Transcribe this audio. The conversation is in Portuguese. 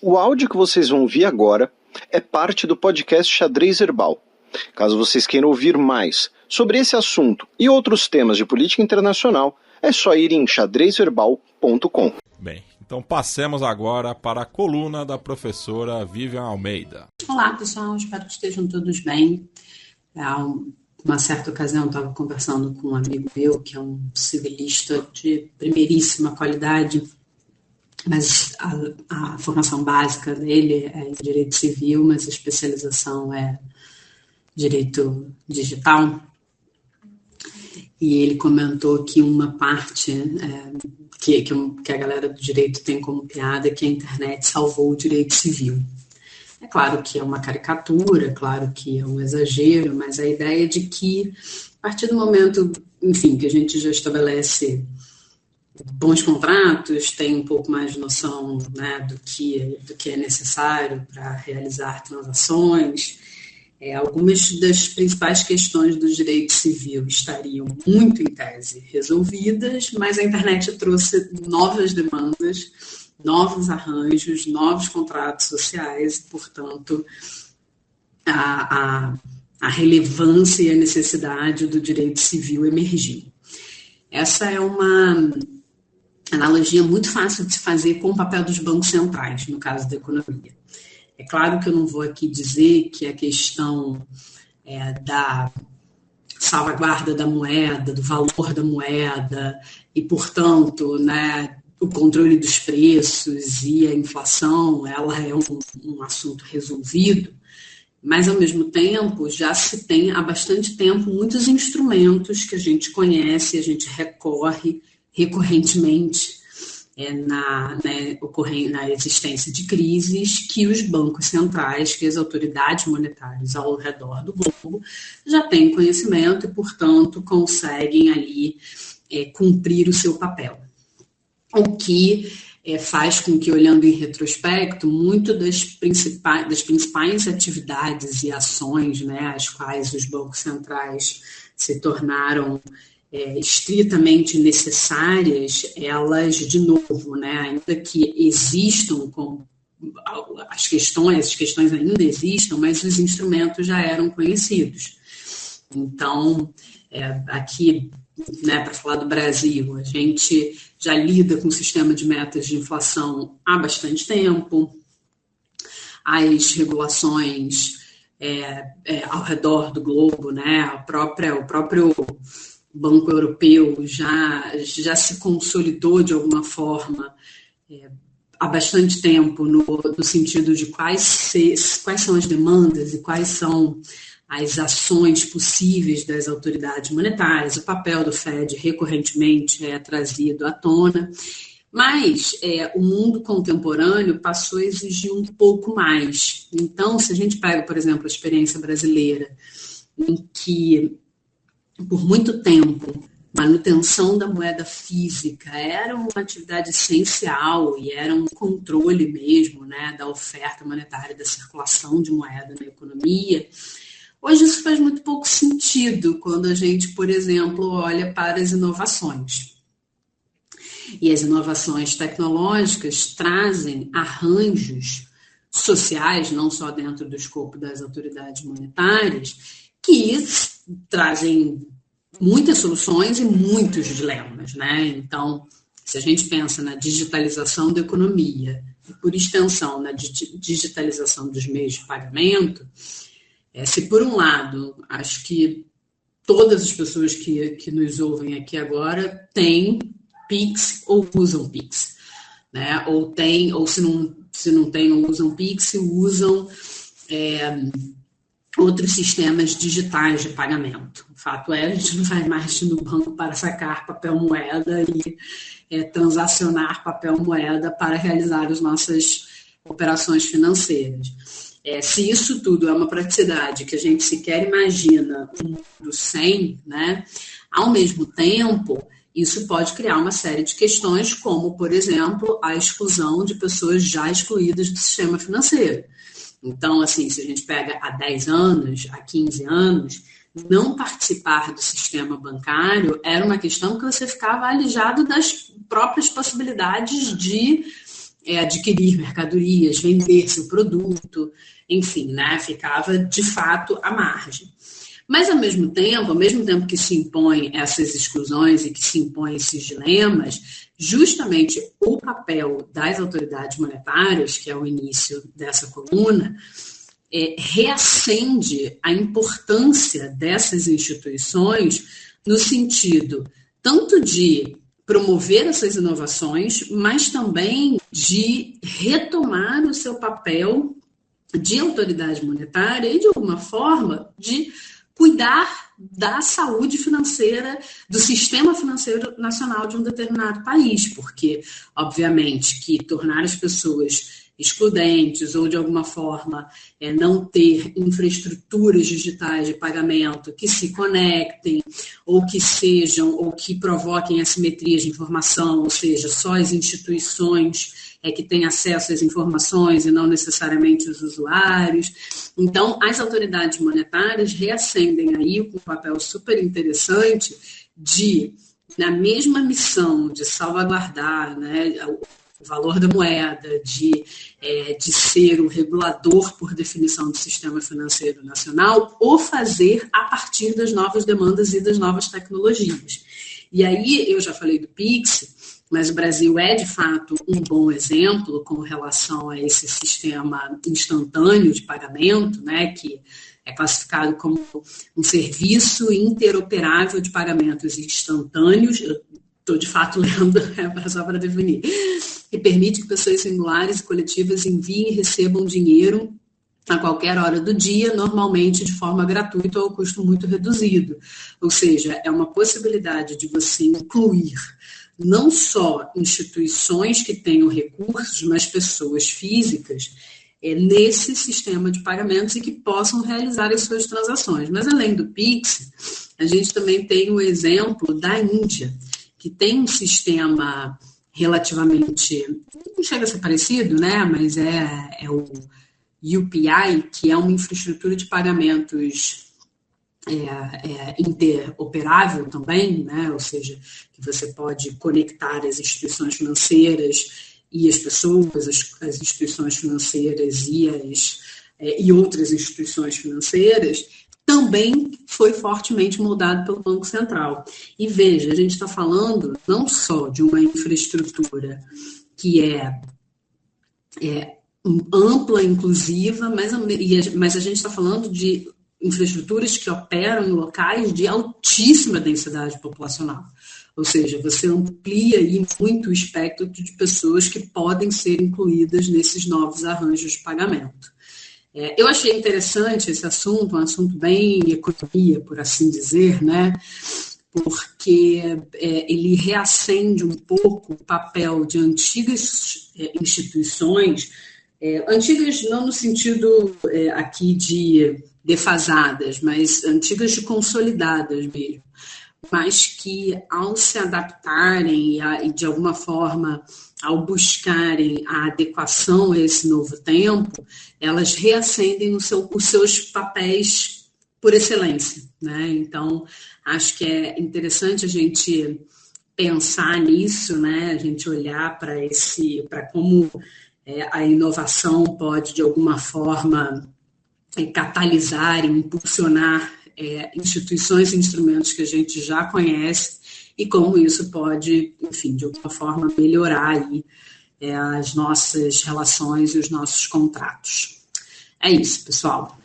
O áudio que vocês vão ouvir agora é parte do podcast Xadrez Herbal. Caso vocês queiram ouvir mais sobre esse assunto e outros temas de política internacional, é só ir em xadrezherbal.com. Bem, então passemos agora para a coluna da professora Vivian Almeida. Olá, pessoal, espero que estejam todos bem. Uma certa ocasião eu estava conversando com um amigo meu, que é um civilista de primeiríssima qualidade, mas a formação básica dele é em direito civil, mas a especialização é direito digital. E ele comentou que uma parte que a galera do direito tem como piada é que a internet salvou o direito civil. É claro que é uma caricatura, é claro que é um exagero, mas a ideia de que, a partir do momento, enfim, que a gente já estabelece bons contratos, tem um pouco mais de noção, né, do que é necessário para realizar transações, algumas das principais questões do direito civil estariam muito, em tese, resolvidas, mas a internet trouxe novas demandas, novos arranjos, novos contratos sociais, e, portanto, a relevância e a necessidade do direito civil emergiu. Essa é uma analogia muito fácil de se fazer com o papel dos bancos centrais, no caso da economia. É claro que eu não vou aqui dizer que a questão da salvaguarda da moeda, do valor da moeda e, portanto, né, o controle dos preços e a inflação, ela é um assunto resolvido, mas, ao mesmo tempo, já se tem há bastante tempo muitos instrumentos que a gente conhece, a gente recorre recorrentemente na existência de crises que os bancos centrais, que as autoridades monetárias ao redor do globo já têm conhecimento e, portanto, conseguem ali cumprir o seu papel. O que faz com que, olhando em retrospecto, muito das principais atividades e ações, né, as quais os bancos centrais se tornaram estritamente necessárias, elas, de novo, né, ainda que existam, as questões ainda existam, mas os instrumentos já eram conhecidos. Então, aqui, né, para falar do Brasil, a gente já lida com o sistema de metas de inflação há bastante tempo, as regulações ao redor do globo, né, o próprio Banco Europeu já se consolidou de alguma forma há bastante tempo no sentido de quais são as demandas e quais são as ações possíveis das autoridades monetárias. O papel do FED recorrentemente é trazido à tona, mas o mundo contemporâneo passou a exigir um pouco mais. Então, se a gente pega, por exemplo, a experiência brasileira, em que por muito tempo, manutenção da moeda física era uma atividade essencial e era um controle mesmo, né, da oferta monetária, da circulação de moeda na economia. Hoje isso faz muito pouco sentido quando a gente, por exemplo, olha para as inovações. E as inovações tecnológicas trazem arranjos sociais, não só dentro do escopo das autoridades monetárias, que trazem muitas soluções e muitos dilemas, né? Então, se a gente pensa na digitalização da economia e, por extensão, na digitalização dos meios de pagamento, se por um lado, acho que todas as pessoas que nos ouvem aqui agora têm Pix ou usam Pix, né? Ou se não têm ou usam Pix, usam outros sistemas digitais de pagamento. O fato é, a gente não vai mais no banco para sacar papel moeda e transacionar papel moeda para realizar as nossas operações financeiras. Se isso tudo é uma praticidade que a gente sequer imagina um mundo sem, né, ao mesmo tempo, isso pode criar uma série de questões, como, por exemplo, a exclusão de pessoas já excluídas do sistema financeiro. Então, assim, se a gente pega há 10 anos, há 15 anos, não participar do sistema bancário era uma questão que você ficava alijado das próprias possibilidades de adquirir mercadorias, vender seu produto, enfim, né, ficava de fato à margem. Mas, ao mesmo tempo que se impõem essas exclusões e que se impõem esses dilemas, justamente o papel das autoridades monetárias, que é o início dessa coluna, reacende a importância dessas instituições no sentido tanto de promover essas inovações, mas também de retomar o seu papel de autoridade monetária e, de alguma forma, de cuidar da saúde financeira, do sistema financeiro nacional de um determinado país, porque, obviamente, que tornar as pessoas excludentes ou, de alguma forma, não ter infraestruturas digitais de pagamento que se conectem ou que sejam, ou que provoquem assimetrias de informação, ou seja, só as instituições que têm acesso às informações e não necessariamente os usuários. Então, as autoridades monetárias reacendem aí com um papel super interessante de, na mesma missão de salvaguardar, né, o valor da moeda, de ser o regulador por definição do sistema financeiro nacional, o fazer a partir das novas demandas e das novas tecnologias. E aí, eu já falei do Pix, mas o Brasil é, de fato, um bom exemplo com relação a esse sistema instantâneo de pagamento, né, que é classificado como um serviço interoperável de pagamentos instantâneos. Eu estou, de fato, lendo, só para definir, que permite que pessoas singulares e coletivas enviem e recebam dinheiro a qualquer hora do dia, normalmente de forma gratuita ou a custo muito reduzido. Ou seja, é uma possibilidade de você incluir não só instituições que tenham recursos, mas pessoas físicas nesse sistema de pagamentos e que possam realizar as suas transações. Mas, além do Pix, a gente também tem o exemplo da Índia, que tem um sistema relativamente, não chega a ser parecido, né? Mas é o UPI, que é uma infraestrutura de pagamentos interoperável também, né? Ou seja, que você pode conectar as instituições financeiras e as pessoas, as instituições financeiras e outras instituições financeiras, também foi fortemente moldado pelo Banco Central. E veja, a gente está falando não só de uma infraestrutura que é ampla, inclusiva, mas a gente está falando de infraestruturas que operam em locais de altíssima densidade populacional. Ou seja, você amplia aí muito o espectro de pessoas que podem ser incluídas nesses novos arranjos de pagamento. Eu achei interessante esse assunto, um assunto bem economia, por assim dizer, né? Porque ele reacende um pouco o papel de antigas instituições, antigas não no sentido aqui de defasadas, mas antigas de consolidadas mesmo, mas que ao se adaptarem e de alguma forma ao buscarem a adequação a esse novo tempo, elas reacendem os seus papéis por excelência, né? Então, acho que é interessante a gente pensar nisso, né? A gente olhar para como a inovação pode, de alguma forma, catalisar e impulsionar instituições e instrumentos que a gente já conhece e como isso pode, enfim, de alguma forma melhorar aí, as nossas relações e os nossos contratos. É isso, pessoal.